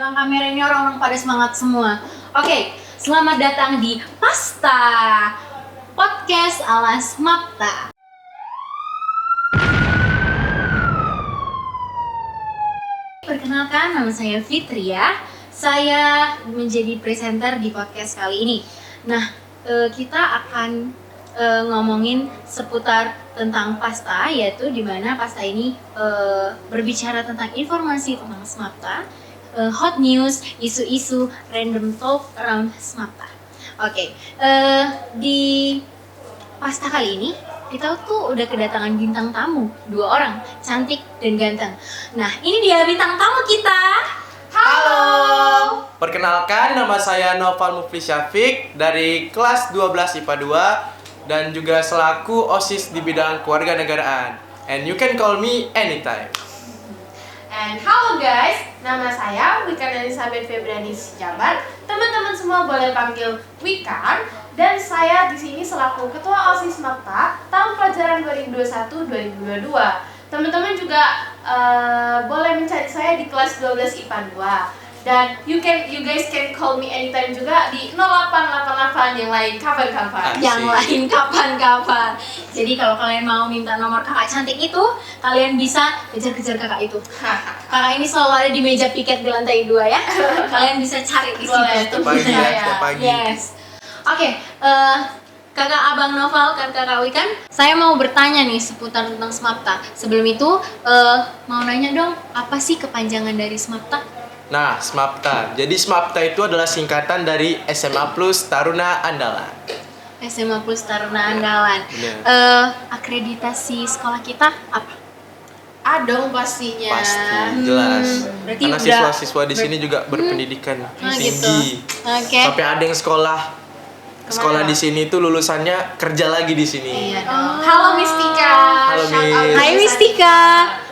belakang kamera ini orang-orang pada semangat semua. Oke, selamat datang di Pasta Podcast ala Smapta. Perkenalkan, nama saya Fitri ya. Saya menjadi presenter di podcast kali ini. Nah, kita akan ngomongin seputar tentang pasta, yaitu di mana pasta ini berbicara tentang informasi tentang Smapta, hot news, isu-isu, random talk around Smapta. Oke, di pasta kali ini kita tuh udah kedatangan bintang tamu, 2 orang, cantik dan ganteng. Nah, ini dia bintang tamu kita. Halo. Perkenalkan, nama saya Noval Mufli Syafiq dari kelas 12 IPA 2 dan juga selaku OSIS di bidang kewarganegaraan. And you can call me anytime. And halo guys, nama saya Wikan Elizabeth Febriani Sijabat. Teman-teman semua boleh panggil Wikan. Dan saya di sini selaku Ketua OSIS Smapta tahun pelajaran 2021-2022. Teman-teman juga boleh mencari saya di kelas 12 IPA 2. Dan you guys can call me anytime juga di 0888 yang lain kapan-kapan. Yang lain kapan-kapan. Jadi kalau kalian mau minta nomor kakak cantik itu, kalian bisa kejar-kejar kakak itu. Kakak ini selalu ada di meja piket di lantai 2 ya. Kalian bisa cari di situ. Pagi ya, setiap pagi. Yes. Oke, kakak Abang Noval, kakak Wikan, saya mau bertanya nih seputar tentang Smapta. Sebelum itu, mau nanya dong, apa sih kepanjangan dari Smapta? Nah, Smapta. Jadi Smapta itu adalah singkatan dari SMA Plus Taruna Andalan. SMA Plus Taruna Andalan. Akreditasi sekolah kita apa? Dong pastinya. Pasti, jelas. Berarti Karena udah siswa-siswa di sini juga berpendidikan tinggi. Gitu. Oke. Sampai ada yang sekolah di sini tuh lulusannya kerja lagi di sini. Iya dong. Halo Mistika. Halo, Shout out Miss. Hai Mistika.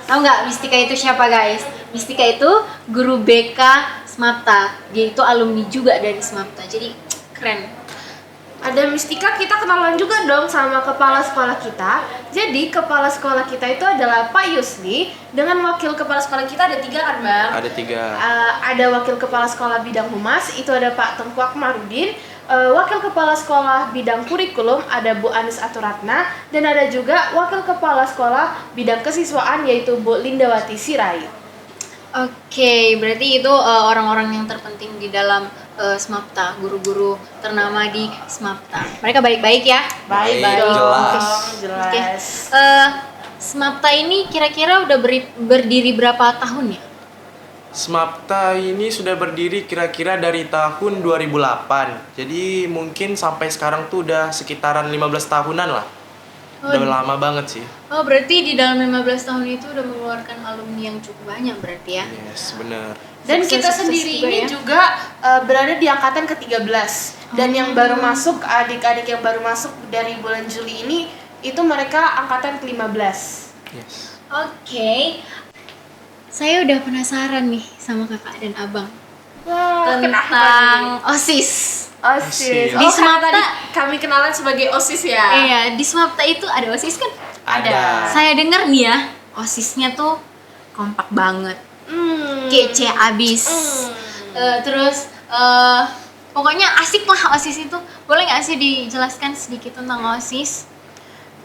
Tahu nggak Mistika itu siapa guys? Mistika itu guru BK Smapta. Dia itu alumni juga dari Smapta. Jadi keren. Ada Mistika, kita kenalan juga dong sama kepala sekolah kita. Jadi kepala sekolah kita itu adalah Pak Yusli. Dengan wakil kepala sekolah kita ada 3 kan Bang? Ada 3. Ada wakil kepala sekolah bidang humas, itu ada Pak Tengku Akmarudin. Wakil kepala sekolah bidang kurikulum ada Bu Anis Aturatna. Dan ada juga wakil kepala sekolah bidang kesiswaan yaitu Bu Lindawati Sirait. Oke, berarti itu orang-orang yang terpenting di dalam Smapta, guru-guru ternama di Smapta. Mereka baik-baik ya? Baik, dong, jelas. Oke. jelas. Smapta ini kira-kira udah berdiri berapa tahun ya? Smapta ini sudah berdiri kira-kira dari tahun 2008. Jadi mungkin sampai sekarang tuh udah sekitaran 15 tahunan lah. Udah lama banget sih. Oh, berarti di dalam 15 tahun itu udah mengeluarkan alumni yang cukup banyak berarti ya? Yes, bener. Dan kita Sukses sendiri juga ini ya? juga berada di angkatan ke-13. Dan yang baru masuk, adik-adik yang baru masuk dari bulan Juli ini, itu mereka angkatan ke-15. Yes. Oke. Saya udah penasaran nih sama kakak dan abang Wah, tentang OSIS. OSIS. Di Smapta tadi kami kenalan sebagai OSIS ya. Iya, di Smapta itu ada OSIS kan? Ada. Saya dengar nih ya, OSISnya tuh kompak banget, kece abis. Terus pokoknya asik lah OSIS itu. Boleh nggak sih dijelaskan sedikit tentang OSIS?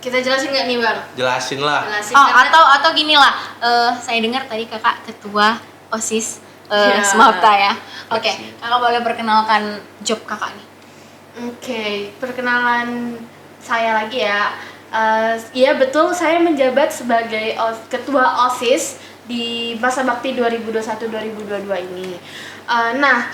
Kita jelasin nggak nih Bang? Jelasin lah. Jelasin Oh, karena- atau gini lah. Saya dengar tadi kakak ketua OSIS Ya. Smapta ya. Oke, kakak boleh perkenalkan job kakak nih. Oke, perkenalan saya lagi ya. Iya betul, saya menjabat sebagai ketua OSIS di masa bakti 2021-2022 ini. Nah,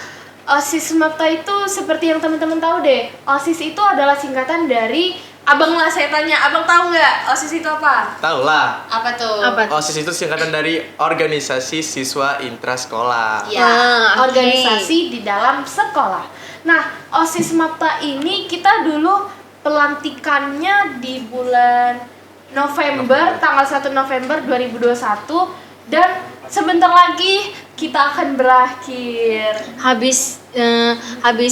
OSIS Smapta itu seperti yang teman-teman tahu deh. OSIS itu adalah singkatan dari Abang lah saya tanya, Abang tahu nggak OSIS itu apa? Tahu lah. Apa tuh? Apa? OSIS itu singkatan dari Organisasi Siswa Intrasekolah. Ya, oke. organisasi di dalam sekolah. Nah, OSIS Smapta ini kita dulu pelantikannya di bulan November, tanggal 1 November 2021 dan sebentar lagi kita akan berakhir. Habis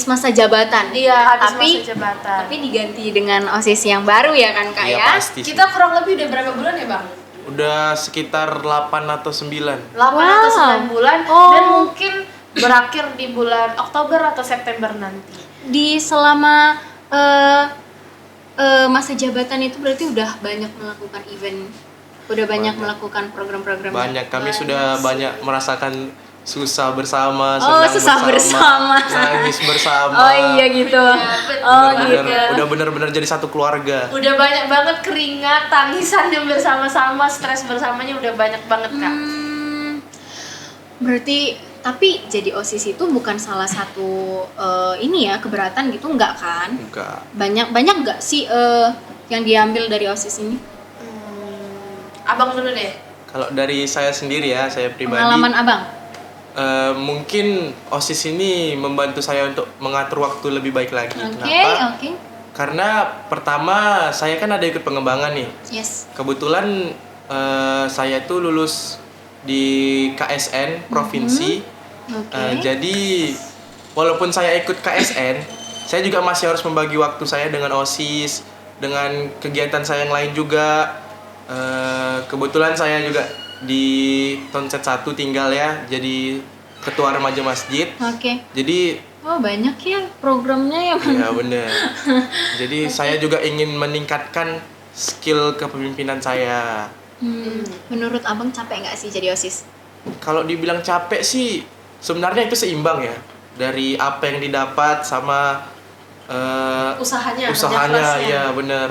masa jabatan. Iya, habis Tapi- masa jabatan. Tapi diganti dengan OSIS yang baru ya kan kak Iya, ya? pasti sih. Kita kurang lebih udah berapa bulan ya, Bang? Udah sekitar 8 atau 9. 8 atau Wow. 9 bulan Oh. dan mungkin berakhir di bulan Oktober atau September nanti. Di selama masa jabatan itu berarti udah banyak melakukan event, udah banyak melakukan program-program. Banyak, kami sudah banyak merasakan susah bersama, Oh, senang susah bersama. nangis bersama. Oh iya gitu. betul. Oh Bener-bener, gitu. udah bener-bener jadi satu keluarga. Udah banyak banget keringat, tangisan yang bersama-sama, stres bersamanya udah banyak banget Kak. Berarti tapi jadi OSIS itu bukan salah satu ini ya keberatan gitu, enggak kan? Enggak. Banyak nggak sih yang diambil dari OSIS ini? Abang dulu deh. Kalau dari saya sendiri ya, saya pribadi, Pengalaman abang? mungkin OSIS ini membantu saya untuk mengatur waktu lebih baik lagi. Oke, Kenapa? oke. Karena pertama saya kan ada ikut pengembangan nih. Yes. Kebetulan saya tuh lulus di KSN provinsi. Oke. Jadi walaupun saya ikut KSN, saya juga masih harus membagi waktu saya dengan OSIS, dengan kegiatan saya yang lain juga. Kebetulan saya juga di Tonset 1 tinggal ya, jadi ketua remaja masjid. Oke. Jadi Oh banyak ya programnya ya. ya benar. Jadi saya juga ingin meningkatkan skill kepemimpinan saya. Menurut abang capek nggak sih jadi OSIS? Kalau dibilang capek sih sebenarnya itu seimbang ya, dari apa yang didapat sama Usahanya, usahanya kerja kerasnya. ya bener.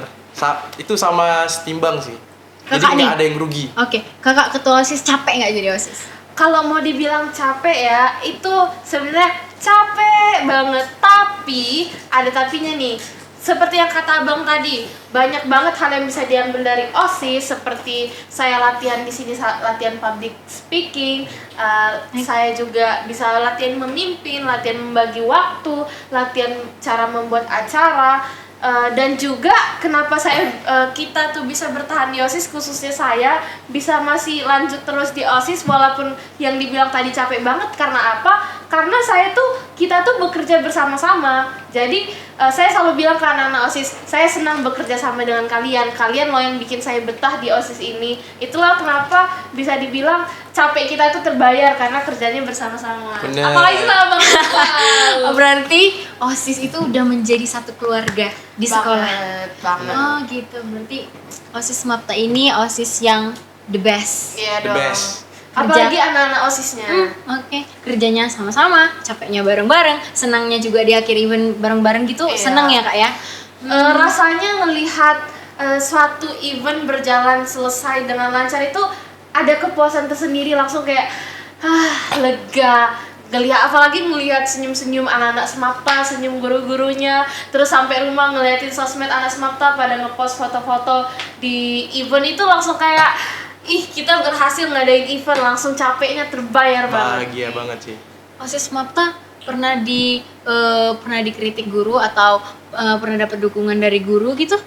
Itu sama setimbang sih. Jadi Kakak nih. nggak ada yang rugi. Oke, kakak ketua OSIS capek nggak jadi OSIS? Kalau mau dibilang capek ya, itu sebenarnya capek banget. Tapi ada tapinya nih. Seperti yang kata abang tadi, banyak banget hal yang bisa diambil dari OSIS. Seperti saya latihan di sini, latihan public speaking. Saya juga bisa latihan memimpin, latihan membagi waktu, latihan cara membuat acara. Dan juga kenapa kita tuh bisa bertahan di OSIS, khususnya saya bisa masih lanjut terus di OSIS walaupun yang dibilang tadi capek banget. Karena apa? Karena kita tuh bekerja bersama-sama. Jadi saya selalu bilang ke anak-anak OSIS, saya senang bekerja sama dengan kalian. Kalian loh yang bikin saya betah di OSIS ini. Itulah kenapa bisa dibilang capek kita itu terbayar karena kerjanya bersama-sama. Bener. Apalagi sama Bang Oh, berarti OSIS itu udah menjadi satu keluarga di sekolah. Banget. Oh gitu, berarti OSIS Mapta ini OSIS yang the best. Iya The dong. best. Apalagi anak-anak OSISnya. Oke, kerjanya sama-sama, capeknya bareng-bareng, senangnya juga di akhir event bareng-bareng gitu, Iya. senang ya kak ya? Rasanya ngelihat suatu event berjalan selesai dengan lancar itu ada kepuasan tersendiri, langsung kayak lega. Apalagi ngelihat senyum-senyum anak-anak Semapta, senyum guru-gurunya, terus sampai rumah ngeliatin sosmed anak Semapta pada ngepost foto-foto di event itu langsung kayak kita berhasil ngadain event, langsung capeknya terbayar banget. Bahagia banget sih. OSIS Mapta pernah dikritik guru atau pernah dapat dukungan dari guru gitu?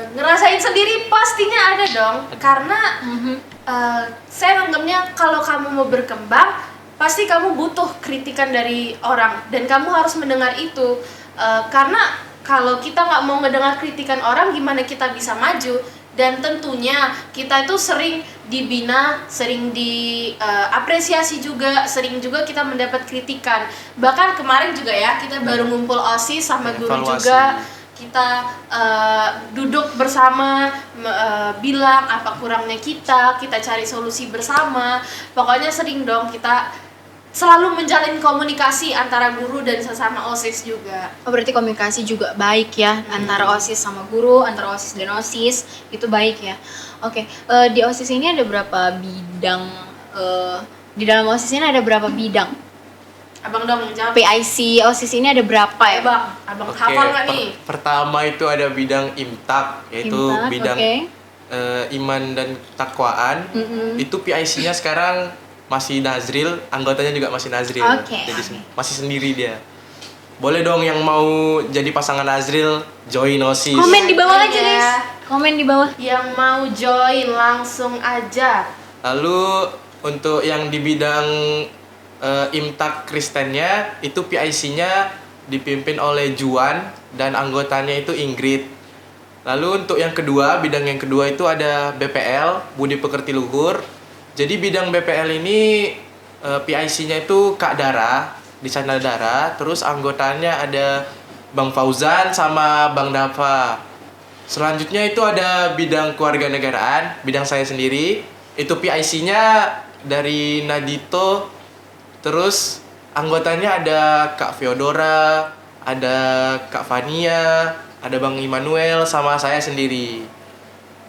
Ngerasain sendiri pastinya ada dong, karena saya anggapnya kalau kamu mau berkembang pasti kamu butuh kritikan dari orang dan kamu harus mendengar itu. Karena kalau kita nggak mau mendengar kritikan orang, gimana kita bisa maju? Dan tentunya kita itu sering dibina, sering diapresiasi juga, sering juga kita mendapat kritikan. Bahkan kemarin juga ya, kita baru ngumpul OSIS sama guru Evaluasi. juga. Kita duduk bersama, bilang apa kurangnya kita cari solusi bersama. Pokoknya sering dong kita selalu menjalin komunikasi antara guru dan sesama OSIS juga. Oh, berarti komunikasi juga baik ya antara OSIS sama guru, antara OSIS dan OSIS itu baik ya. Oke, di OSIS ini ada berapa bidang? Di dalam OSIS ini ada berapa bidang? Abang dong jawab. PIC OSIS ini ada berapa ya? Abang Oke, hafal nggak nih? pertama itu ada bidang imtak, yaitu Imtak, bidang oke. iman dan takwaan. Itu PIC-nya sekarang masih Nazril, anggotanya juga masih Nazril. Oke, Jadi oke. masih sendiri dia. Boleh dong yang mau jadi pasangan Nazril join OSIS. Komen di bawah aja Iya. guys. Komen di bawah. Yang mau join langsung aja. Lalu untuk yang di bidang imtak Kristennya itu PIC-nya dipimpin oleh Juan dan anggotanya itu Ingrid. Lalu untuk yang kedua, bidang yang kedua itu ada BPL, Budi Pekerti Luhur. Jadi bidang BPL ini PIC-nya itu Kak Dara, di channel Dara. Terus anggotanya ada Bang Fauzan sama Bang Dava. Selanjutnya itu ada bidang kewarganegaraan, bidang saya sendiri. Itu PIC-nya dari Nadito. Terus anggotanya ada Kak Feodora, ada Kak Fania, ada Bang Immanuel sama saya sendiri.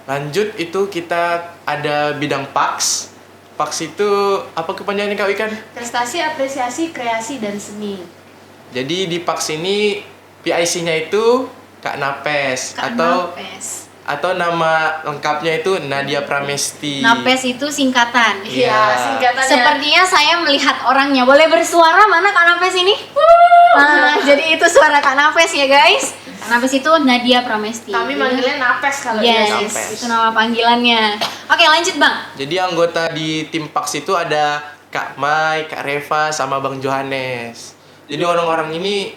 Lanjut itu kita ada bidang PAX. PAX itu apa kepanjangannya Kak Wikan? Prestasi, apresiasi, kreasi, dan seni. Jadi di PAX ini PIC-nya itu Kak Napes atau nama lengkapnya itu Nadia Pramesti. Napes itu singkatan. Iya. Singkatannya. Sepertinya saya melihat orangnya. Boleh bersuara, mana Kak Napes ini? Jadi itu suara Kak Napes ya guys. Kak Napes itu Nadia Pramesti. Kami manggilnya Napes kalau Yes, Napes. itu nama panggilannya. Oke, lanjut Bang. Jadi anggota di tim PAX itu ada Kak Mai, Kak Reva, sama Bang Johannes. Jadi orang-orang ini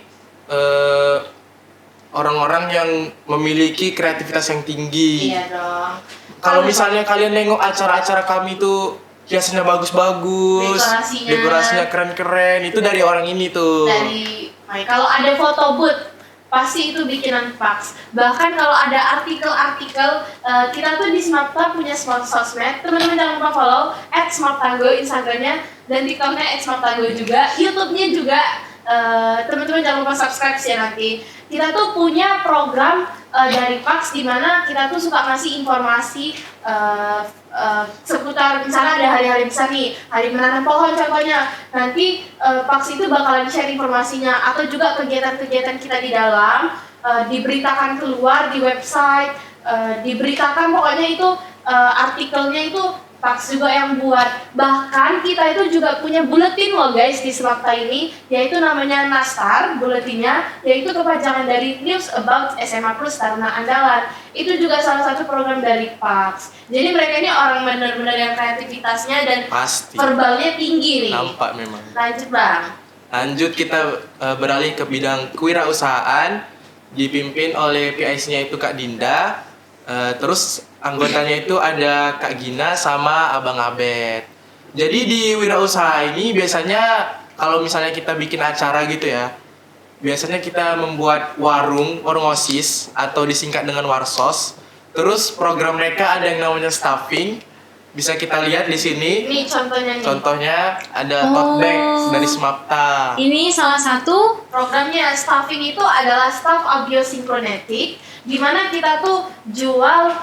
orang-orang yang memiliki kreativitas yang tinggi. Iya dong. Kalau misalnya kalian nengok acara-acara kami tuh hiasannya bagus-bagus, dekorasinya keren-keren, itu dari orang ini tuh. Kalau ada foto booth pasti itu bikinan PAX. Bahkan kalau ada artikel-artikel, kita tuh di Smarta punya sosmed. Teman-teman jangan lupa follow @smarttango Instagramnya dan TikToknya @smarttango juga. YouTube-nya juga. Teman-teman jangan lupa subscribe ya nanti. Kita tuh punya program dari PAX di mana kita tuh suka ngasih informasi seputar misalnya ada hari-hari besar nih, hari menanam pohon contohnya. Nanti PAX itu bakalan share informasinya atau juga kegiatan-kegiatan kita di dalam diberitakan keluar di website, diberitakan pokoknya itu artikelnya itu PAX juga yang buat. Bahkan kita itu juga punya buletin loh guys di Smarta ini, yaitu namanya Nastar buletinnya, yaitu kepanjangan dari News About SMA Plus Taruna Andalan. Itu juga salah satu program dari PAX. Jadi mereka ini orang benar-benar yang kreativitasnya dan Pasti. verbalnya tinggi nih. Nampak memang. Lanjut Bang. Lanjut kita beralih ke bidang kewirausahaan, dipimpin oleh PIC-nya itu Kak Dinda. Terus anggotanya itu ada Kak Gina sama Abang Abed. Jadi di wirausaha ini biasanya kalau misalnya kita bikin acara gitu ya, biasanya kita membuat warung OSIS atau disingkat dengan warsos. Terus program mereka ada yang namanya staffing. Bisa kita lihat di sini. Ini contohnya nih. Contohnya ada tote bag dari Smapta. Ini salah satu Programnya staffing itu adalah staff audiosynchronetic, di mana kita tuh jual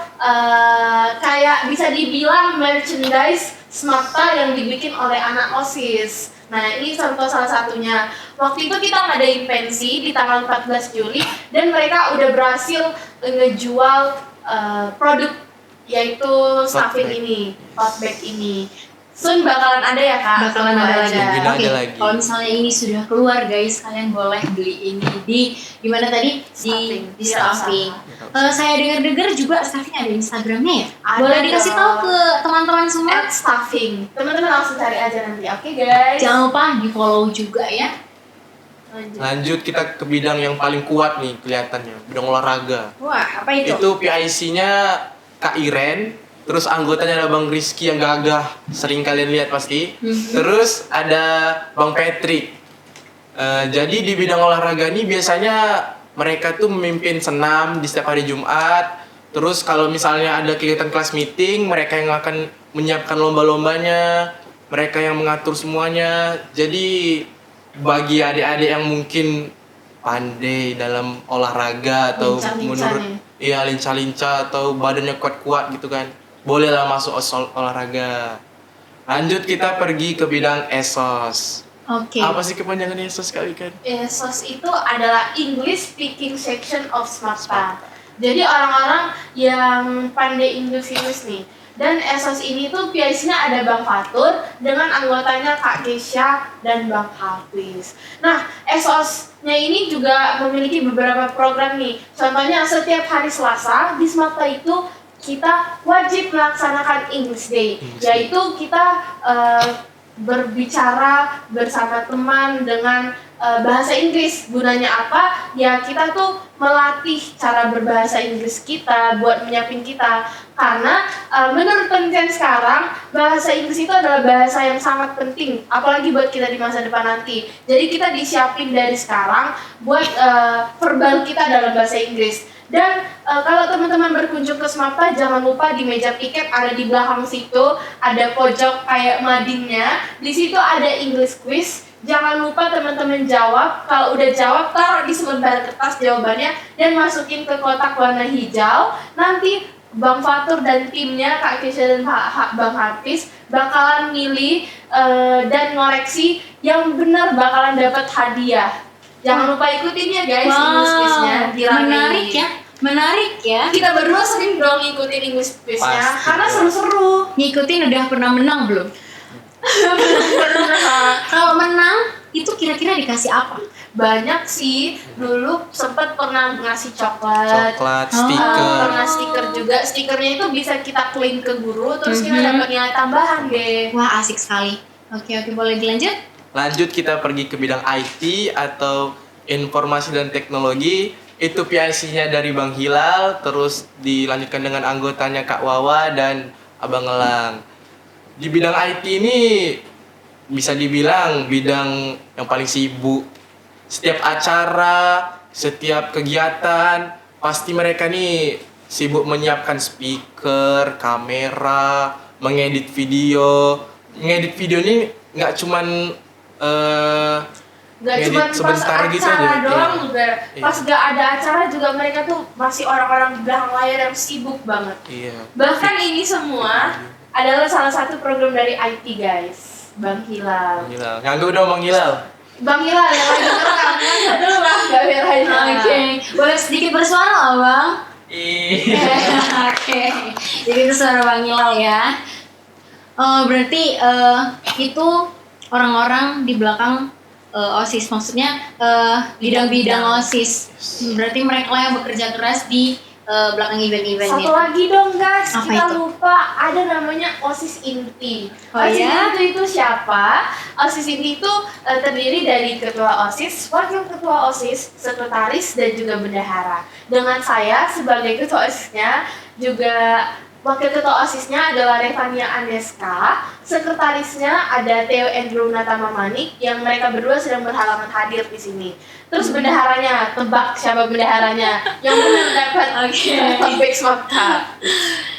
kayak bisa dibilang merchandise Smarta yang dibikin oleh anak OSIS. Nah ini contoh salah satunya. Waktu itu kita ngadain pensi di tanggal 14 Juli dan mereka udah berhasil ngejual produk yaitu staffing ini, tote bag ini. Soon bakalan ada ya Kak? bakalan ada lagi. Mungkin Oke, ada lagi. kalau misalnya ini sudah keluar guys, kalian boleh beli ini di gimana tadi Staffing. di staffing. Wirausaha. Saya dengar-dengar juga staffing ada Instagramnya ya. Ada Boleh dikasih tahu dong. ke teman-teman semua. Staffing. Teman-teman langsung cari aja nanti. Oke guys. Jangan lupa di follow juga ya. Lanjut kita ke bidang yang paling kuat nih kelihatannya, bidang olahraga. Wah, apa itu? Itu PIC-nya Kak Iren, terus anggotanya ada Bang Rizky yang gagah, sering kalian lihat pasti. Terus ada Bang Patrick. Jadi di bidang olahraga ini biasanya mereka tuh memimpin senam di setiap hari Jumat. Terus kalau misalnya ada kegiatan kelas meeting, mereka yang akan menyiapkan lomba-lombanya, mereka yang mengatur semuanya. Jadi bagi adik-adik yang mungkin pandai dalam olahraga atau Lincah-lincah menurut nih. lincah-lincah atau badannya kuat-kuat gitu kan, bolehlah masuk olahraga. Lanjut kita pergi ke bidang ESOS. Oke. Apa sih kepanjangan ESOS Kak Wikan? ESOS itu adalah English Speaking Section of Smarta. Jadi orang-orang yang pandai Inggris nih. Dan ESOS ini tuh PIC-nya ada Bang Fatur dengan anggotanya Kak Kesha dan Bang Hafiz. Nah, ESOS-nya ini juga memiliki beberapa program nih. Contohnya setiap hari Selasa di Smarta itu kita wajib melaksanakan English Day, yaitu kita berbicara bersama teman dengan bahasa Inggris. Gunanya apa? Ya kita tuh melatih cara berbahasa Inggris kita buat menyiapin kita. Karena menurut penelitian sekarang bahasa Inggris itu adalah bahasa yang sangat penting, apalagi buat kita di masa depan nanti. Jadi kita disiapin dari sekarang buat verbal kita dalam bahasa Inggris. Dan kalau teman-teman berkunjung ke SMAPTA, jangan lupa di meja piket ada di belakang situ ada pojok kayak madingnya. Di situ ada English quiz. Jangan lupa teman-teman jawab. Kalau udah jawab, taruh di selembar kertas jawabannya dan masukin ke kotak warna hijau. Nanti Bang Fatur dan timnya, Kak Kesha dan Bang Hafiz bakalan milih dan ngoreksi yang benar bakalan dapat hadiah. Jangan lupa ikutin ya guys English quiznya. Menarik ya. Kita berdua sering dong ngikutin English quiznya Pasti karena dong. seru-seru. Ngikutin udah pernah menang belum? Kalau menang itu kira-kira dikasih apa? Banyak sih, dulu sempat pernah ngasih coklat. Stiker. Pernah stiker juga. Stikernya itu bisa kita klaim ke guru, terus kita dapat nilai tambahan deh. Wah, asik sekali. Oke, boleh dilanjut? Lanjut kita pergi ke bidang IT atau informasi dan teknologi. Itu PIC-nya dari Bang Hilal, terus dilanjutkan dengan anggotanya Kak Wawa dan Abang Elang. Di bidang IT ini bisa dibilang bidang yang paling sibuk. Setiap acara, setiap kegiatan, pasti mereka nih sibuk menyiapkan speaker, kamera, mengedit video. Ngedit video ini nggak cuman Gak ngedit cuma pas sebentar acara gitu aja. doang Iya. juga. Pas gak ada acara juga mereka tuh masih orang-orang di belakang layar yang sibuk banget. Iya. Bahkan ini semua adalah salah satu program dari IT guys. Bang Hilal. Bang Hilal. Nganggu dong Bang Hilal. Bang Hilal yang lagi ngerekam kan dulu lah gak belain. Oke, boleh sedikit bersuara loh Bang? Iya. Oke, jadi itu suara Bang Hilal ya. Berarti itu orang-orang di belakang OSIS, maksudnya bidang-bidang OSIS. Berarti mereka lah yang bekerja keras di belakang event-event Satu itu. lagi dong guys, Apa kita itu? lupa ada namanya OSIS Inti. Oh OSIS ya? Inti itu siapa? OSIS Inti itu terdiri dari ketua OSIS, wakil ketua OSIS, sekretaris, dan juga bendahara. Dengan saya sebagai ketua OSISnya, juga wakil ketua OSISnya adalah Revania Aneska, sekretarisnya ada Theo Andrew Natama Manik, yang mereka berdua sedang berhalangan hadir di sini. Terus bendaharanya, tebak siapa bendaharanya? Yang benar dapat topik SMAPTA.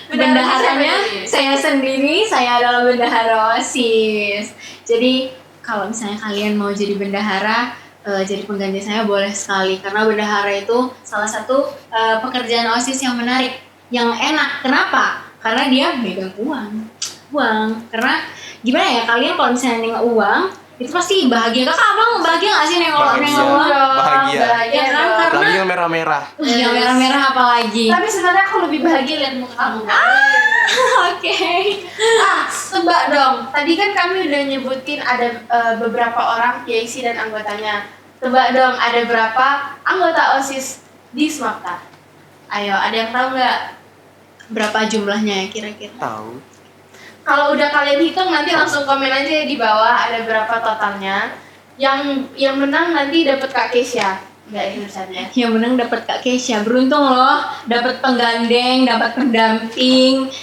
Bendaharanya saya sendiri, saya adalah bendahara OSIS. Jadi kalau misalnya kalian mau jadi bendahara, jadi pengganti saya boleh sekali, karena bendahara itu salah satu pekerjaan OSIS yang menarik, yang enak. Kenapa? Karena dia megang uang. Karena gimana ya, kalian kalau misalnya nengok uang itu pasti bahagia. Kakak abang bahagia nggak sih nengok Bahagia. uang? Bahagia. Ya kan, karena Apalagi yang merah-merah. yang merah-merah apalagi. Tapi sebenarnya aku lebih bahagia lihat muka kamu. Oke. Tebak dong. Tadi kan kami udah nyebutin ada beberapa orang PIC dan anggotanya. Tebak dong, ada berapa anggota OSIS di SMAPTA? Ayo, ada yang tahu nggak? Berapa jumlahnya ya kira-kira? Tahu. Kalau udah kalian hitung nanti langsung komen aja di bawah ada berapa totalnya. Yang menang nanti dapat Kak Kesha. Enggak ini bercanda. Yang menang dapat Kak Kesha. Beruntung loh, dapat penggandeng, dapat pendamping.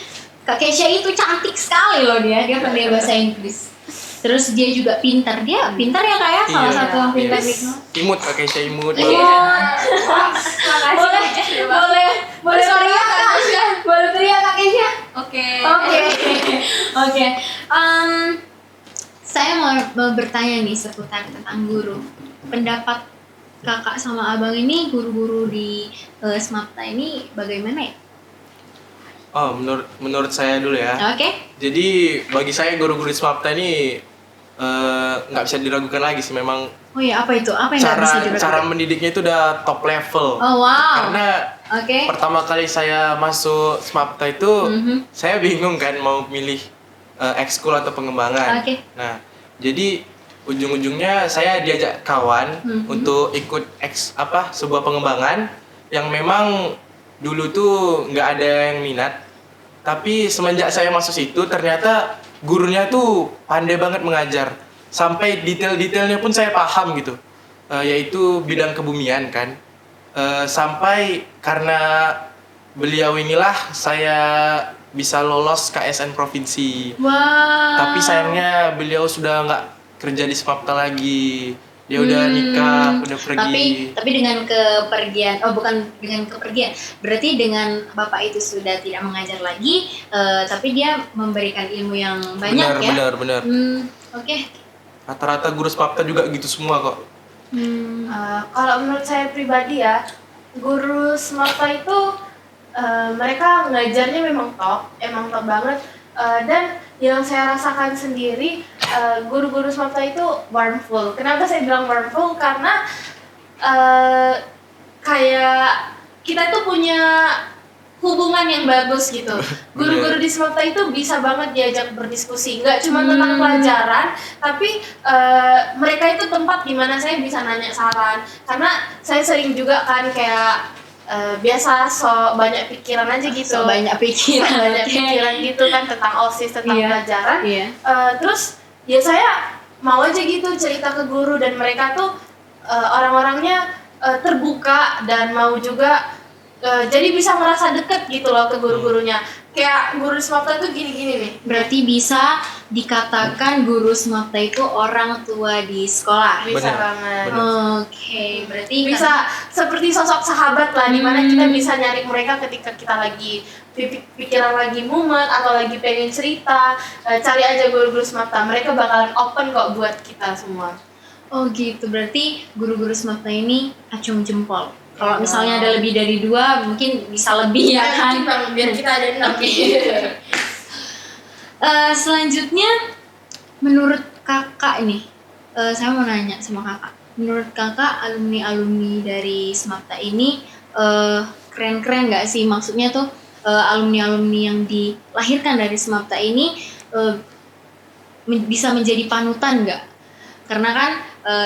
Kak Kesha itu cantik sekali loh dia pandai bahasa Inggris. Terus dia juga pintar. Dia pintar ya kayak salah Iya. satu yang pintar Iya. gitu. Imut pakai saya imut. Boleh teriak Kak. Boleh teriak Kak Kesha. Oke. Oke. Saya mau bertanya nih seputar tentang guru. Pendapat kakak sama abang ini, guru-guru di SMAPTA ini bagaimana ya? Oh, menurut saya dulu ya. Oke. Jadi bagi saya guru-guru di SMAPTA ini nggak bisa diragukan lagi sih, memang Oh iya, apa itu? Apa yang nggak bisa diragukan? cara mendidiknya itu udah top level. Oh wow. Karena Oke. pertama kali saya masuk SMAPTA itu Mhm. saya bingung kan mau milih ekskul atau pengembangan. Oke. Nah, jadi ujung-ujungnya saya diajak kawan Mhm. untuk ikut sebuah pengembangan yang memang dulu tuh nggak ada yang minat. Tapi semenjak saya masuk situ ternyata gurunya tuh pandai banget mengajar. Sampai detail-detailnya pun saya paham gitu. yaitu bidang kebumian kan. Sampai karena beliau inilah saya bisa lolos KSN provinsi. Wow. Tapi sayangnya beliau sudah nggak kerja di Smapta lagi. Dia udah nikah, udah pergi. Tapi dengan kepergian, bukan dengan kepergian, berarti dengan bapak itu sudah tidak mengajar lagi, tapi dia memberikan ilmu yang banyak ya. Benar. Oke. Rata-rata guru Smapta juga gitu semua kok. Kalau menurut saya pribadi ya, guru Smapta itu mereka ngajarnya memang top banget. Dan yang saya rasakan sendiri, guru-guru Smapta itu warmful. Kenapa saya bilang warmful? Karena kayak kita tuh punya hubungan yang bagus gitu. Guru-guru di Smapta itu bisa banget diajak berdiskusi, nggak cuma tentang pelajaran, tapi mereka itu tempat di mana saya bisa nanya saran. Karena saya sering juga kan kayak biasa banyak pikiran aja gitu. Banyak pikiran gitu kan tentang OSIS, tentang pelajaran. Terus ya saya mau aja gitu cerita ke guru, dan mereka tuh orang-orangnya terbuka dan mau juga jadi bisa merasa deket gitu loh ke guru-gurunya. Kayak guru Smapta tuh gini-gini nih. Berarti bisa dikatakan guru Smapta itu orang tua di sekolah. Bisa banget. Oke, berarti bisa seperti sosok sahabat lah, dimana kita bisa nyari mereka ketika kita lagi pikiran lagi mumet atau lagi pengen cerita. Cari aja guru-guru Smapta, mereka bakalan open kok buat kita semua. Oh gitu, berarti guru-guru Smapta ini acung jempol. Kalau misalnya ada lebih dari 2, mungkin bisa lebih ya kan? Biar kita ada 6. Selanjutnya, menurut kakak nih, saya mau nanya sama kakak. Menurut kakak, alumni-alumni dari Smapta ini keren-keren nggak sih? Maksudnya tuh alumni-alumni yang dilahirkan dari Smapta ini bisa menjadi panutan nggak? Karena kan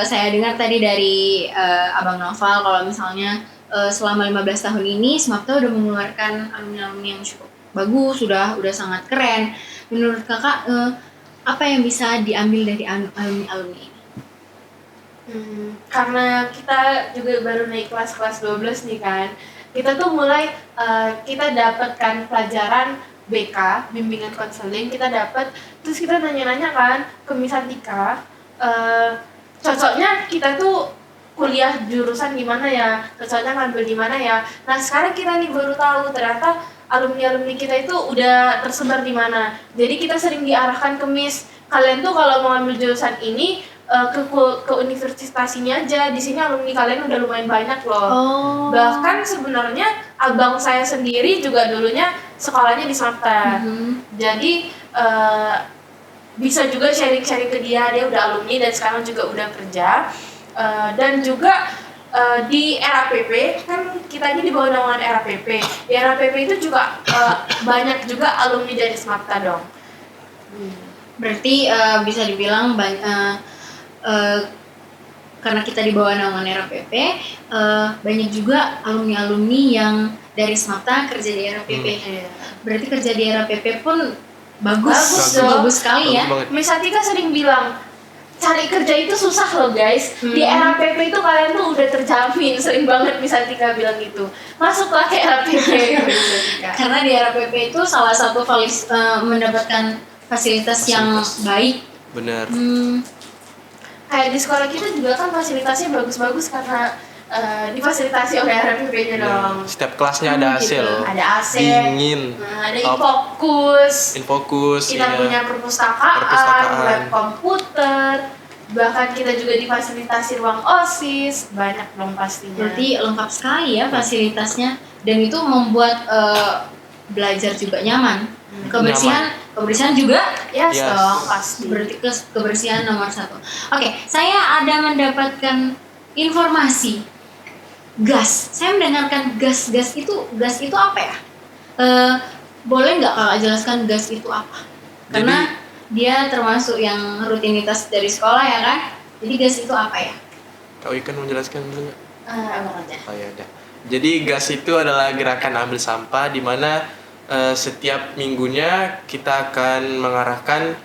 saya dengar tadi dari Abang Noval kalau misalnya selama 15 tahun ini Smapta udah mengeluarkan alumni-alumni yang cukup bagus, sudah sangat keren. Menurut kakak apa yang bisa diambil dari alumni-alumni ini? Karena kita juga baru naik kelas 12 nih kan, kita tuh mulai kita dapatkan pelajaran BK, bimbingan konseling, kita dapat, terus kita nanya-nanya kan ke Miss Antika, cocoknya kita tuh kuliah jurusan gimana ya, cocoknya ngambil di mana ya. Nah sekarang kita nih baru tahu ternyata alumni kita itu udah tersebar di mana. Jadi kita sering diarahkan ke Miss, kalian tuh kalau mau ambil jurusan ini ke universitas ini aja, di sini alumni kalian udah lumayan banyak loh. Bahkan sebenarnya abang saya sendiri juga dulunya sekolahnya di Smapta. Jadi bisa juga sharing-sharing ke dia udah alumni dan sekarang juga udah kerja. Dan juga di RAPP, kan kita ini di bawah naungan RAPP. Di RAPP itu juga banyak juga alumni dari Smapta dong. Berarti bisa dibilang karena kita di bawah naungan RAPP, banyak juga alumni-alumni yang dari Smapta kerja di RAPP. Berarti kerja di RAPP pun bagus sekali ya. Miss Atika sering bilang, cari kerja itu susah loh guys. Di RAPP itu kalian tuh udah terjamin. Sering banget Miss Atika bilang gitu. Masuklah ke RAPP. Karena di RAPP itu salah satu mendapatkan fasilitas yang baik. Benar. Kayak di sekolah kita juga kan fasilitasnya bagus-bagus karena difasilitasi oleh RAPP-nya dong. Setiap kelasnya ada AC gitu. loh. Ada AC. Dingin. Ada Infokus. Kita punya perpustakaan, lab komputer. Bahkan kita juga difasilitasi ruang OSIS. Banyak dong pastinya. Berarti lengkap sekali ya fasilitasnya. Dan itu membuat belajar juga nyaman. Kebersihan juga? Yes dong, pasti. Berarti kebersihan nomor 1. Oke, saya ada mendapatkan informasi gas. Saya mendengarkan gas itu apa ya? Boleh nggak kakak jelaskan gas itu apa? Karena dia termasuk yang rutinitas dari sekolah ya kan? Jadi gas itu apa ya? Kak Ikan mau jelaskan dulu nggak? Aja. Oh ya udah. Jadi gas itu adalah gerakan ambil sampah di mana setiap minggunya kita akan mengarahkan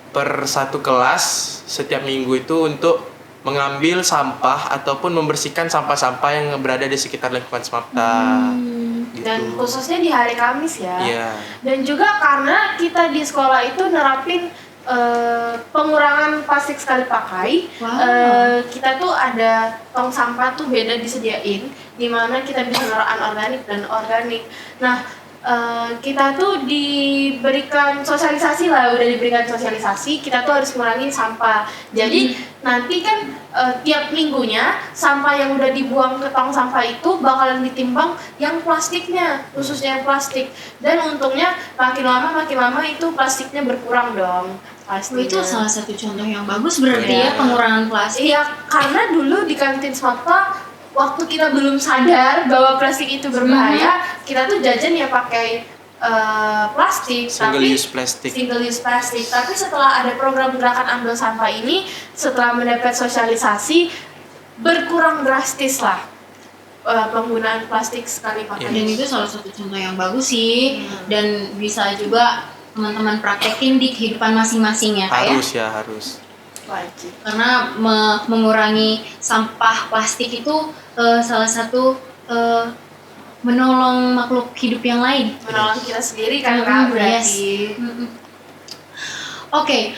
per satu kelas setiap minggu itu untuk mengambil sampah ataupun membersihkan sampah-sampah yang berada di sekitar lingkungan Smapta. Gitu. Dan khususnya di hari Kamis ya. Iya. Dan juga karena kita di sekolah itu nerapin pengurangan plastik sekali pakai. Wow. Kita tuh ada tong sampah tuh beda disediain, dimana kita bisa naruh anorganik dan organik. Nah, kita tuh diberikan sosialisasi lah, udah diberikan sosialisasi, kita tuh harus ngurangin sampah. Jadi nanti kan tiap minggunya sampah yang udah dibuang ke tong sampah itu bakalan ditimbang yang plastiknya, khususnya yang plastik. Dan untungnya makin lama itu plastiknya berkurang dong. Pastinya. Itu salah satu contoh yang bagus berarti Iya. ya pengurangan plastik. Iya, karena dulu di kantin Smapta waktu kita belum sadar bahwa plastik itu berbahaya, kita tuh jajan ya pakai plastik, Single use plastic. single use plastik. Tapi setelah ada program gerakan ambil sampah ini, setelah mendapat sosialisasi, berkurang drastis lah penggunaan plastik sekali pakai. Dan itu salah satu contoh yang bagus sih, dan bisa juga teman-teman praktekin di kehidupan masing-masing ya Kak ya. Harus ya, harus. Wajib. Karena mengurangi sampah plastik itu salah satu menolong makhluk hidup yang lain. Menolong kita sendiri kan Kak, berarti. Oke,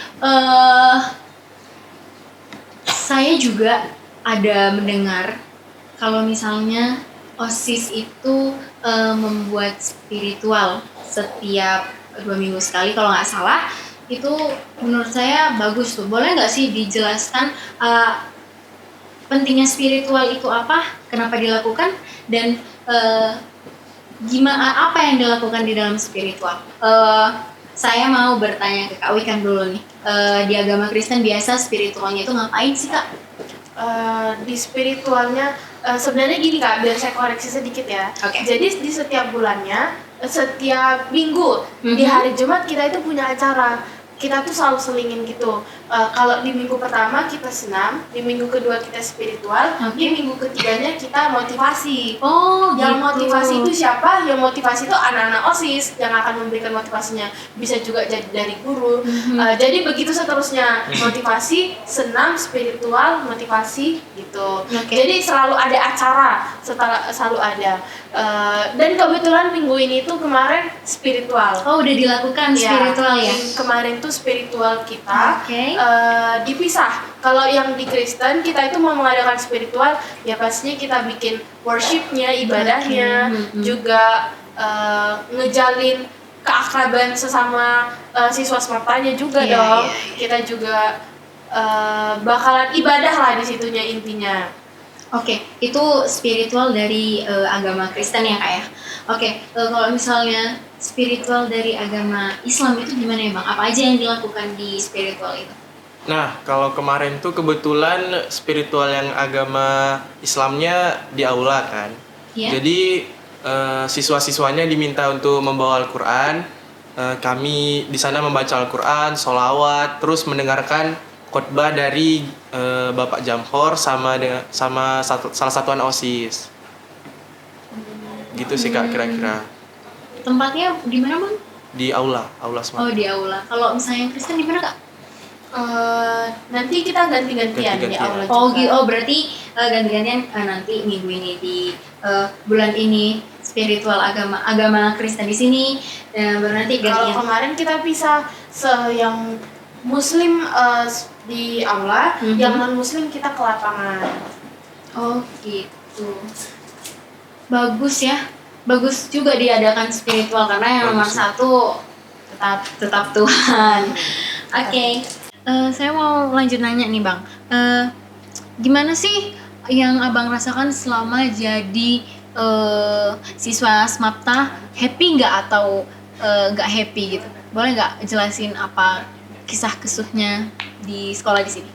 saya juga ada mendengar kalau misalnya OSIS itu membuat spiritual setiap 2 minggu sekali kalau nggak salah. Itu menurut saya bagus tuh. Boleh nggak sih dijelaskan pentingnya spiritual itu apa, kenapa dilakukan, dan gimana, apa yang dilakukan di dalam spiritual? Saya mau bertanya ke Kak Wikan dulu nih. Di agama Kristen biasa spiritualnya itu ngapain sih Kak? Di spiritualnya sebenarnya gini Kak, biar saya koreksi sedikit ya. Oke. Jadi di setiap bulannya, setiap minggu di hari Jumat kita itu punya acara. Kita tuh selalu selingin gitu. Kalau di minggu pertama kita senam, di minggu kedua kita spiritual, di minggu ketiganya kita motivasi. Oh, Yang gitu. motivasi itu siapa? Yang motivasi itu anak-anak OSIS yang akan memberikan motivasinya. Bisa juga jadi dari guru. Jadi begitu seterusnya. Motivasi, senam, spiritual, motivasi gitu. Oke. Jadi selalu ada acara, selalu ada. Dan kebetulan minggu ini tuh kemarin spiritual. Oh, udah dilakukan spiritual ya? Kemarin tuh spiritual kita Oke. dipisah. Kalau yang di Kristen kita itu mau mengadakan spiritual, ya pastinya kita bikin worshipnya, ibadahnya, juga ngejalin keakraban sesama siswa Smartanya juga Iya, dong. iya. Kita juga bakalan ibadah lah di situnya intinya. Oke, itu spiritual dari agama Kristen ya Kak ya? Oke, kalau misalnya spiritual dari agama Islam itu gimana ya Bang? Apa aja yang dilakukan di spiritual itu? Nah, kalau kemarin tuh kebetulan spiritual yang agama Islamnya di aula kan. Iya. Jadi siswa-siswanya diminta untuk membawa Al-Quran. Kami di sana membaca Al-Quran, sholawat, terus mendengarkan khotbah dari Bapak Jamhor sama salah satu anak OSIS. Gitu sih Kak kira-kira. Tempatnya di mana Bang? Di aula semua. Oh, di aula. Kalau misalnya yang Kristen di mana Kak? Nanti kita ganti-gantian di Ganti-gantian. aula Oh, juga. berarti ganti-gantian nanti minggu ini di bulan ini spiritual agama Kristen di sini, baru nanti Kalau gantian. kemarin kita bisa yang Muslim di aula, yang non Muslim kita ke lapangan. Oh gitu. Bagus ya. Bagus juga diadakan spiritual karena yang nomor Bagus. satu tetap Tuhan. Oke. Saya mau lanjut nanya nih Bang. Gimana sih yang Abang rasakan selama jadi siswa Smapta? Happy nggak atau nggak happy gitu? Boleh nggak jelasin apa kisah kesuhnya di sekolah di sini?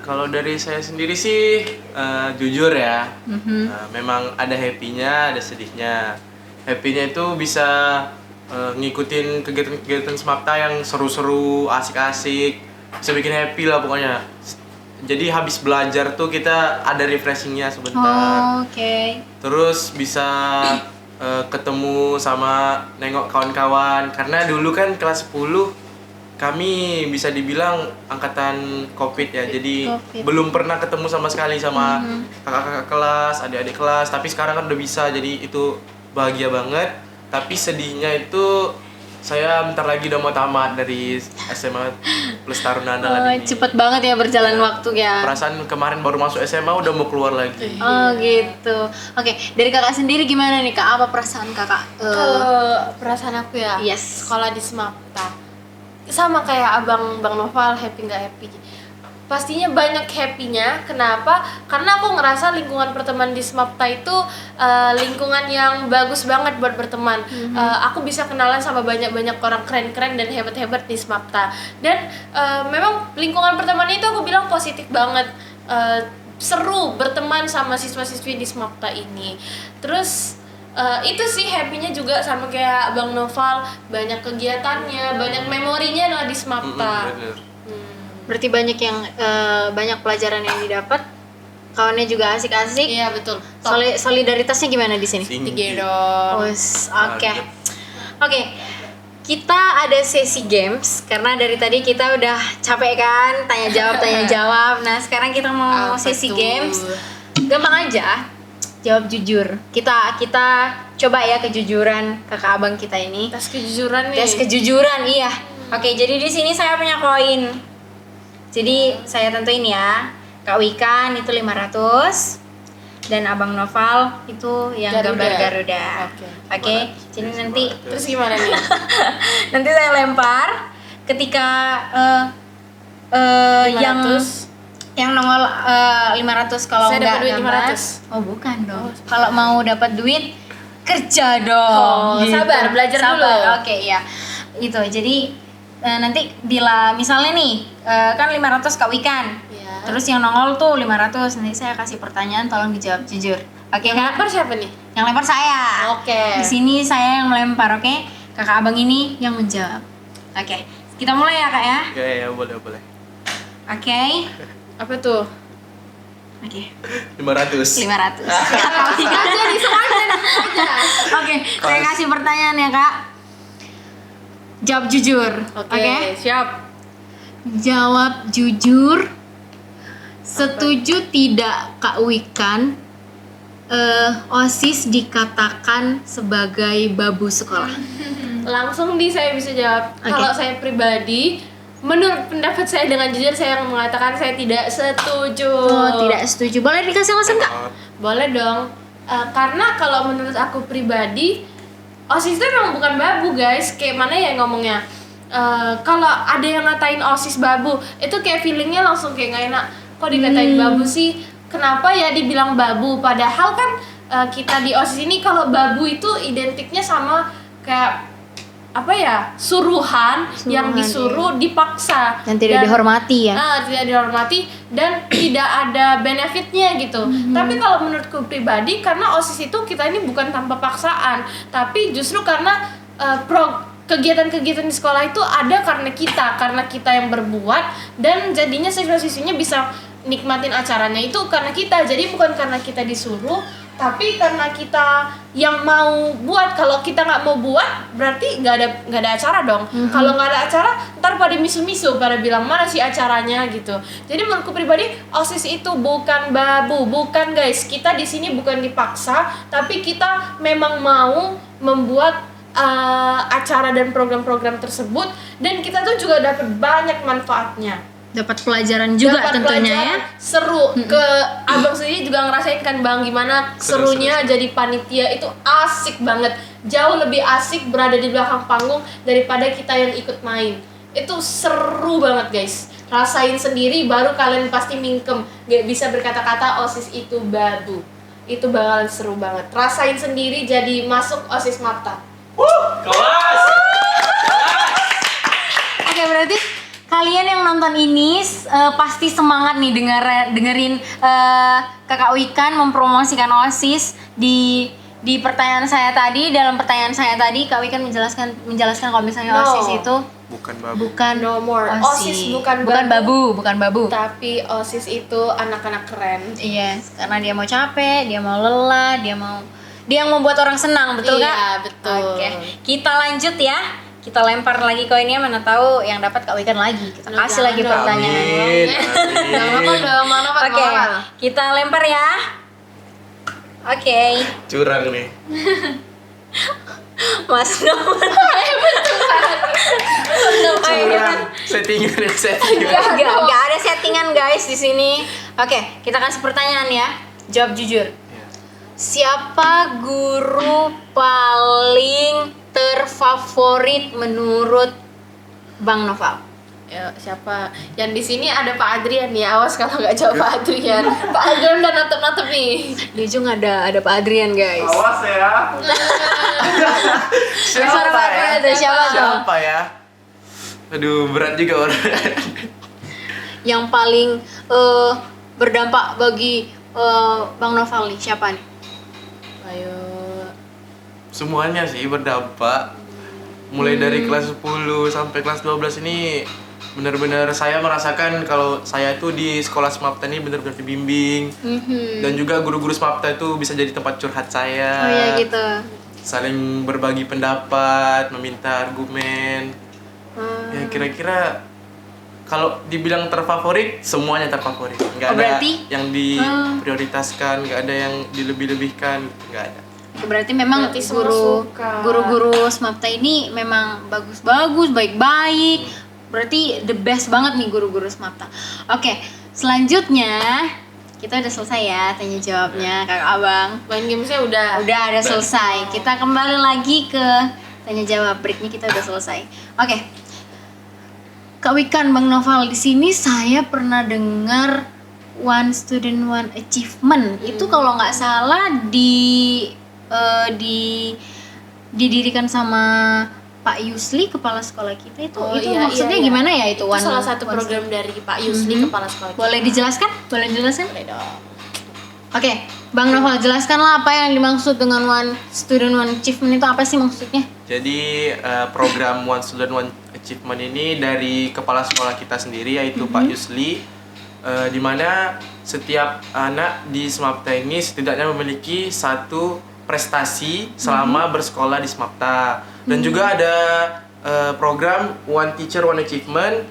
Kalau dari saya sendiri sih jujur ya, Mhm. memang ada happy-nya, ada sedihnya. Happy-nya itu bisa ngikutin kegiatan Smapta yang seru-seru, asik-asik, bisa bikin happy lah pokoknya. Jadi habis belajar tuh kita ada refreshingnya sebentar. Oke. Terus bisa ketemu sama nengok kawan-kawan, karena dulu kan kelas 10 kami bisa dibilang angkatan COVID ya, jadi COVID. belum pernah ketemu sama sekali sama kakak-kakak kelas, adik-adik kelas. Tapi sekarang kan udah bisa, jadi itu bahagia banget. Tapi sedihnya itu saya bentar lagi udah mau tamat dari SMA Plus Taruna Andalan ini. Cepet banget ya berjalan waktu ya. Perasaan kemarin baru masuk SMA udah mau keluar lagi. Oh gitu. Oke, dari kakak sendiri gimana nih kak? Apa perasaan kakak? Kalau perasaan aku ya, Yes. sekolah di Smapta sama kayak Bang Noval, happy nggak happy? Pastinya banyak happy-nya. Kenapa? Karena aku ngerasa lingkungan pertemanan di Smapta itu lingkungan yang bagus banget buat berteman. Aku bisa kenalan sama banyak-banyak orang keren-keren dan hebat-hebat di Smapta. Dan memang lingkungan pertemanan itu aku bilang positif banget. Seru berteman sama siswa-siswi di Smapta ini. Terus itu sih happy-nya juga sama kayak Bang Noval, banyak kegiatannya, banyak memorinya lah di Smapta. Bener. Berarti banyak yang banyak pelajaran yang didapat. Kawannya juga asik-asik. Iya betul. Top. Solidaritasnya gimana di sini? Tinggi dong. Oke. Oke. Kita ada sesi games karena dari tadi kita udah capek kan tanya jawab. Nah, sekarang kita mau Apa sesi tuh? games. Gampang aja. Jawab jujur. Kita coba ya kejujuran kakak abang kita ini. Tes kejujuran nih. Tes kejujuran, iya. Oke, jadi di sini saya punya koin. Jadi saya tentuin ya. Kak Wikan itu 500 dan Abang Noval itu yang Garuda. gambar Garuda. Oke. Jadi nanti Terus gimana nih? nanti saya lempar ketika yang 500. nongol 500 kalau Saya enggak dapat duit gambar. 500. Oh, bukan dong. Kalau mau dapat duit kerja dong. Oh, sabar, belajar dulu. Oke, ya. Itu. Jadi nanti bila misalnya nih kan 500 Kak Wikan. Iya. Terus yang nongol tuh 500. Nanti saya kasih pertanyaan tolong dijawab jujur. Oke, Yang Kak? lempar siapa nih? Yang lempar saya. Oke. Di sini saya yang melempar, oke? Kakak abang ini yang menjawab. Oke. Kita mulai ya, Kak ya. Ya, boleh. Oke. Apa tuh? Oke. 500. 500. Aja di semuanya. Oke, saya kasih pertanyaan ya, Kak. Jawab jujur. Oke. Siap. Jawab jujur. Setuju tidak Kak Wikan OSIS dikatakan sebagai babu sekolah? Langsung saya bisa jawab. Oke. Kalau saya pribadi, menurut pendapat saya dengan jujur saya mengatakan saya tidak setuju. Oh, tidak setuju. Boleh dikasih alasan, Kak? Boleh dong. Karena kalau menurut aku pribadi, OSIS itu memang bukan babu guys. Kayak mana ya ngomongnya? Kalau ada yang ngatain OSIS babu, itu kayak feelingnya langsung kayak nggak enak. Kok dikatain babu sih? Kenapa ya dibilang babu? Padahal kan kita di OSIS ini kalau babu itu identiknya sama kayak apa ya? Suruhan yang disuruh dipaksa Dan tidak dihormati ya. Tidak dihormati dan tidak ada benefitnya gitu. Tapi kalau menurutku pribadi, karena OSIS itu kita ini bukan tanpa paksaan, tapi justru karena kegiatan-kegiatan di sekolah itu ada karena kita yang berbuat, dan jadinya siswa-siswinya bisa nikmatin acaranya itu karena kita. Jadi bukan karena kita disuruh, tapi karena kita yang mau buat. Kalau kita nggak mau buat, berarti nggak ada acara dong. Kalau nggak ada acara, ntar pada misu-misu, pada bilang mana sih acaranya gitu. Jadi menurutku pribadi, OSIS itu bukan babu, bukan guys. Kita di sini bukan dipaksa, tapi kita memang mau membuat acara dan program-program tersebut, dan kita tuh juga dapat banyak manfaatnya. Dapat pelajaran juga Dapat tentunya pelajaran, ya. seru. Ke abang sendiri juga ngerasain kan Bang, gimana serunya jadi panitia. Itu asik banget, jauh lebih asik berada di belakang panggung daripada kita yang ikut main. Itu seru banget guys, rasain sendiri baru kalian pasti mingkem. Gak bisa berkata-kata OSIS itu babu. Itu bakalan seru banget, rasain sendiri jadi masuk OSIS Mapta. Kelas. Oke, berarti kalian yang nonton ini pasti semangat nih dengerin Kakak Wikan mempromosikan OSIS di pertanyaan saya tadi. Dalam pertanyaan saya tadi Kak Wikan menjelaskan kalau misalnya No. OSIS itu Bukan babu. bukan No more. OSIS bukan bukan babu. Tapi OSIS itu anak-anak keren. Iya, karena dia mau capek, dia mau lelah, dia yang membuat orang senang, betul Iya, Kak? betul. Oke, kita lanjut ya kita lempar lagi koinnya, mana tahu yang dapat Kak Wikan lagi. Kita kasih lagi pertanyaan. Amin. Mana Pak? Oke, kita lempar ya. Oke, Curang nih. Mas Nur. Curang. Settingan. Gak ada settingan guys di sini. Oke, kita kasih pertanyaan ya. Jawab jujur. Siapa guru paling terfavorit menurut Bang Noval? Ya, siapa? Yang di sini ada Pak Adrian ya. Awas kalau nggak jawab Pak Adrian. Pak Adrian udah natep-natep nih. Di ujung ada Pak Adrian guys. Awas ya. Suara Pak Adrian ada siapa tuh? Siapa ya? Aduh, berat juga orang. Yang paling berdampak bagi Bang Noval nih siapa nih? Ayo. Semuanya sih berdampak. Mulai dari kelas 10 sampai kelas 12 ini benar-benar saya merasakan kalau saya itu di sekolah Smapta ini benar-benar dibimbing. Dan juga guru-guru Smapta itu bisa jadi tempat curhat saya. Oh iya gitu. Saling berbagi pendapat, meminta argumen. Ya kira-kira kalau dibilang terfavorit, semuanya terfavorit. Nggak ada berarti? yang diprioritaskan, nggak ada yang dilebih-lebihkan, nggak ada. Berarti memang Berarti semua suka. guru-guru Smapta ini memang bagus-bagus, baik-baik. Berarti the best banget nih guru-guru Smapta. Oke, selanjutnya kita udah selesai ya tanya jawabnya Kakak Abang. Main gamesnya udah. Udah selesai. Kita kembali lagi ke tanya jawab. Breaknya kita udah selesai. Oke. Kak Wikan, Bang Noval, di sini saya pernah dengar One Student One Achievement. Itu kalau nggak salah didirikan sama Pak Yusli, kepala sekolah kita itu. Oh, itu iya, maksudnya iya. gimana ya itu? Itu salah satu program dari Pak Yusli, kepala sekolah. Boleh dijelaskan? Boleh dijelaskan? Boleh dong. Oke, Bang Noval, jelaskanlah apa yang dimaksud dengan One Student One Achievement itu apa sih maksudnya? Jadi program One Student One Achievement ini dari kepala sekolah kita sendiri yaitu Pak Yusli, di mana setiap anak di Smapta ini setidaknya memiliki satu prestasi selama bersekolah di Smapta. Dan juga ada program One Teacher One Achievement.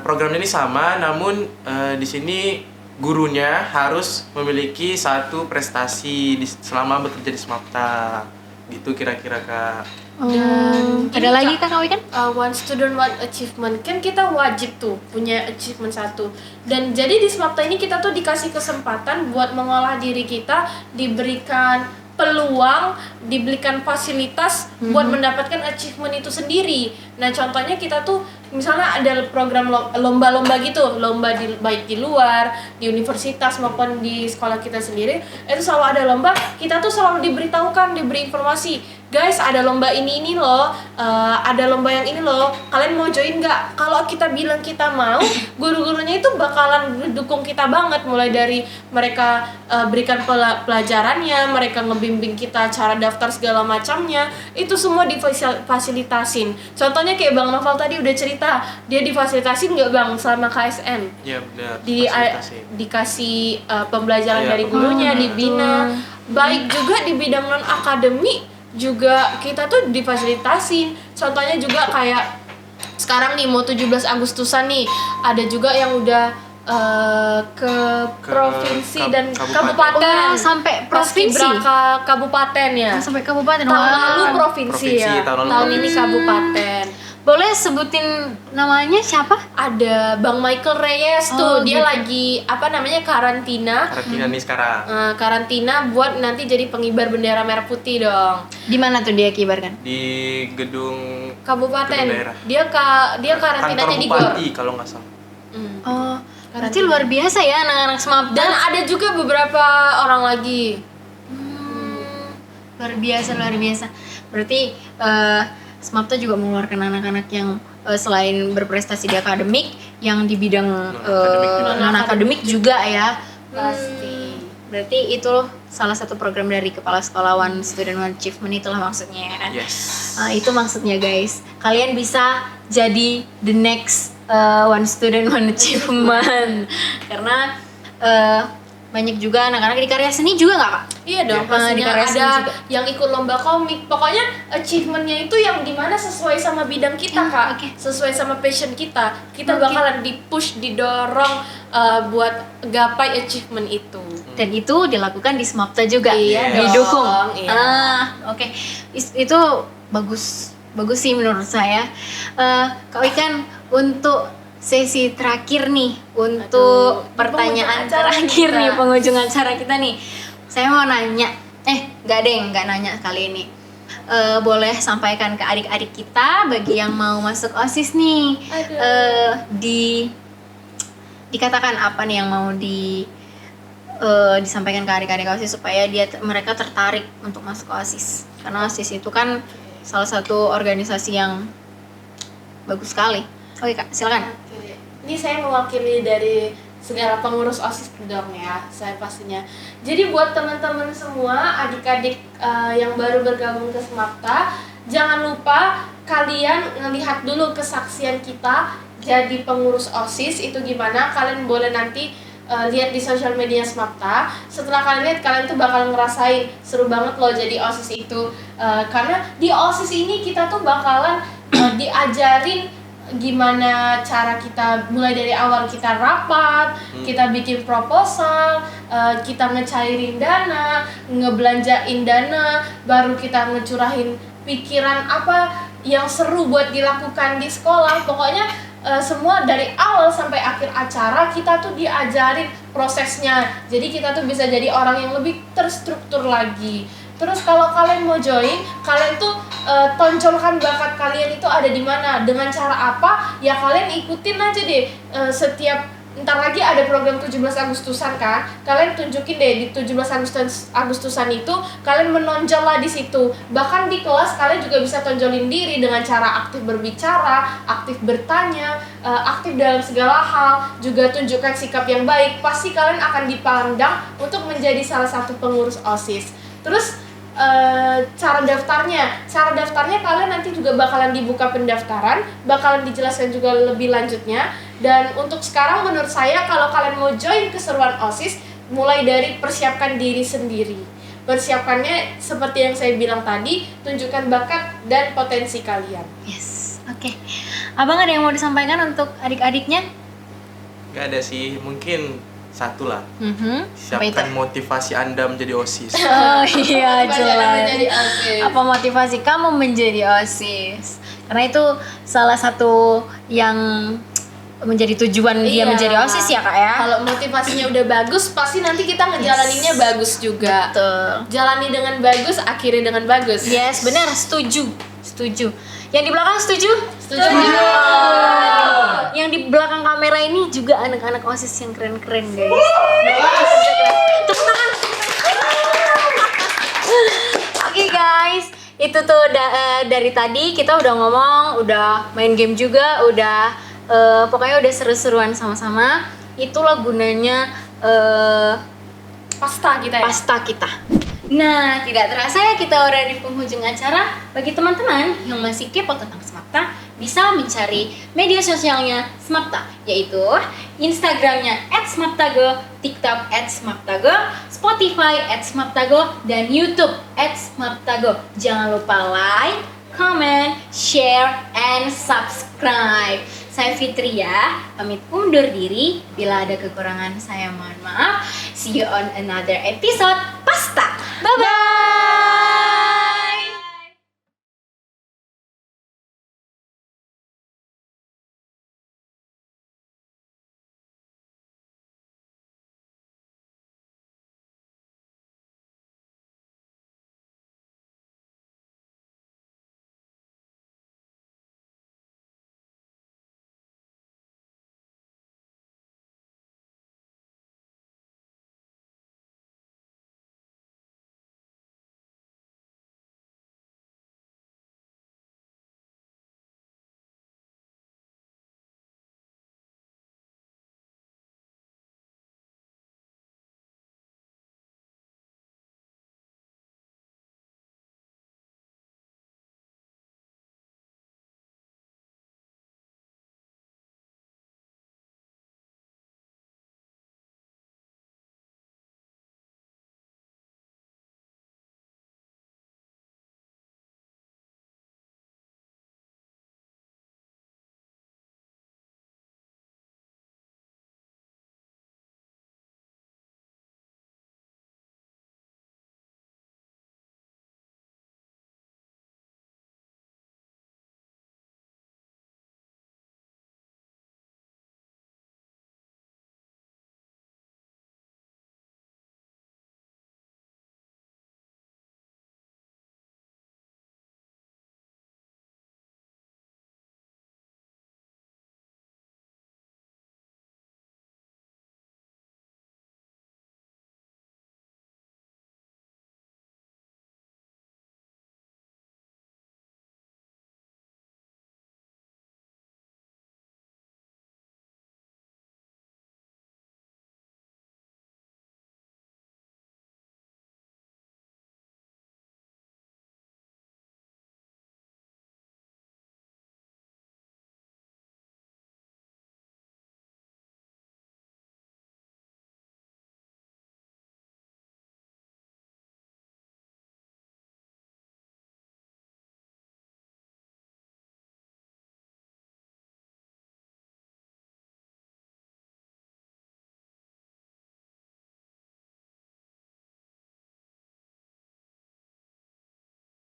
Program ini sama, namun di sini gurunya harus memiliki satu prestasi selama bekerja di Smapta. Gitu kira-kira Kak. Dan Ada lagi Kak Wikan? One Student One Achievement, kan kita wajib tuh punya achievement satu. Dan jadi di Smapta ini kita tuh dikasih kesempatan buat mengolah diri kita, diberikan peluang, diberikan fasilitas buat mendapatkan achievement itu sendiri. Nah contohnya kita tuh misalnya ada program lomba-lomba gitu, lomba baik di luar, di universitas maupun di sekolah kita sendiri, itu selalu ada lomba. Kita tuh selalu diberitahukan, diberi informasi, guys ada lomba ini loh, ada lomba yang ini loh, kalian mau join nggak? Kalau kita bilang kita mau, guru-gurunya itu bakalan mendukung kita banget, mulai dari mereka berikan pelajarannya, mereka ngebimbing kita cara daftar segala macamnya, itu semua difasilitasin. Contohnya kayak Bang Noval tadi udah cerita, dia difasilitasin nggak Bang selama KSN? Iya benar. Dikasih pembelajaran Iya, dari gurunya, dibina. Baik juga di bidang non akademik juga kita tuh difasilitasin. Contohnya juga kayak sekarang nih mau 17 Agustusan nih, ada juga yang udah ke provinsi dan kabupaten. Oh, sampai provinsi. Paskibraka kabupaten ya. Sampai kabupaten. Tahun lalu provinsi ya. tahun Tahun ini kabupaten. Boleh sebutin namanya siapa? Ada Bang Michael Reyes Oh, tuh, dia gitu. lagi karantina. Karantina nih sekarang. Karantina buat nanti jadi pengibar bendera merah putih dong. Di mana tuh dia kibarkan? Di gedung Kabupaten. Gedung daerah. Dia karantinanya kantor di Gor. bupati kalau nggak salah. Oh, berarti luar biasa ya anak-anak Smapta. Dan ada juga beberapa orang lagi. Luar biasa. Berarti Smapta juga mengeluarkan anak-anak yang selain berprestasi di akademik, yang di bidang non-akademik juga ya. Pasti. Berarti itu salah satu program dari kepala sekolah One Student One Achievement, itulah maksudnya ya kan? Yes. Itu maksudnya guys. Kalian bisa jadi the next One Student One Achievement karena banyak juga anak-anak di karya seni juga nggak Kak? Iya dong, Di pastinya karya seni ada juga. yang ikut lomba komik. Pokoknya achievementnya itu yang dimana sesuai sama bidang kita Kak, oke. sesuai sama passion kita. Kita Oke. bakalan di-push, didorong buat gapai achievement itu. Dan itu dilakukan di Smapta juga, Iya didukung. dong, iya. Oke. Itu bagus sih menurut saya. Kak Wikan, untuk sesi terakhir nih, untuk Aduh, pertanyaan penghujung acara terakhir kita. nih, penghujung acara kita nih. Saya mau nanya, nggak nanya kali ini. Boleh sampaikan ke adik-adik kita bagi yang mau masuk OSIS nih. Aduh. Dikatakan apa nih yang mau disampaikan ke adik-adik OSIS supaya mereka tertarik untuk masuk OSIS, karena OSIS itu kan salah satu organisasi yang bagus sekali. Oke Kak, silakan. Oke. Ini saya mewakili dari segala pengurus OSIS dong ya, saya pastinya. Jadi buat teman-teman semua, adik-adik yang baru bergabung ke Smapta, jangan lupa kalian ngelihat dulu kesaksian kita jadi pengurus OSIS itu gimana. Kalian boleh nanti lihat di sosial media Smapta. Setelah kalian lihat, kalian tuh bakal ngerasain seru banget loh jadi OSIS itu. Karena di OSIS ini kita tuh bakalan diajarin gimana cara kita mulai dari awal kita rapat, kita bikin proposal, kita ngecairin dana, ngebelanjain dana, baru kita ngecurahin pikiran apa yang seru buat dilakukan di sekolah. Pokoknya semua dari awal sampai akhir acara kita tuh diajarin prosesnya. Jadi kita tuh bisa jadi orang yang lebih terstruktur lagi. Terus kalau kalian mau join, kalian tuh tonjolkan bakat kalian itu ada di mana, dengan cara apa? Ya kalian ikutin aja deh. Setiap ntar lagi ada program 17 Agustusan kan, kalian tunjukin deh di 17 Agustusan itu kalian menonjol lah di situ. Bahkan di kelas kalian juga bisa tonjolin diri dengan cara aktif berbicara, aktif bertanya, aktif dalam segala hal, juga tunjukkan sikap yang baik. Pasti kalian akan dipandang untuk menjadi salah satu pengurus OSIS. Terus cara daftarnya kalian nanti juga bakalan dibuka pendaftaran, bakalan dijelaskan juga lebih lanjutnya. Dan untuk sekarang menurut saya kalau kalian mau join keseruan OSIS, mulai dari persiapkan diri sendiri. Persiapannya seperti yang saya bilang tadi, tunjukkan bakat dan potensi kalian. Yes, oke. Abang ada yang mau disampaikan untuk adik-adiknya? Gak ada sih, mungkin satu lah. Apa itu? Siapkan motivasi Anda menjadi OSIS. Oh iya Motivasi jelas. Anda menjadi OSIS. Apa motivasi kamu menjadi OSIS? Karena itu salah satu yang menjadi tujuan dia Iya. menjadi OSIS ya Kak ya. Kalau motivasinya udah bagus, pasti nanti kita ngejalaninnya bagus juga. Betul. Jalani dengan bagus, akhiri dengan bagus. Yes, benar, setuju. Yang di belakang setuju? Setuju. Yang di belakang kamera ini juga anak-anak OSIS yang keren-keren guys. Tepuk tangan. Oke guys, itu tuh dari tadi kita udah ngomong, udah main game juga, udah pokoknya udah seru-seruan sama-sama. Itulah gunanya Pasta kita ya. pasta kita. Nah, tidak terasa ya kita udah di penghujung acara. Bagi teman-teman yang masih kepo tentang Smapta, bisa mencari media sosialnya Smapta, yaitu Instagramnya @smaptago, TikTok @smaptago, Spotify @smaptago, dan YouTube @smaptago. Jangan lupa like, comment, share, and subscribe. Saya Fitria, pamit undur diri. Bila ada kekurangan saya mohon maaf. See you on another episode Pasta. Bye-bye.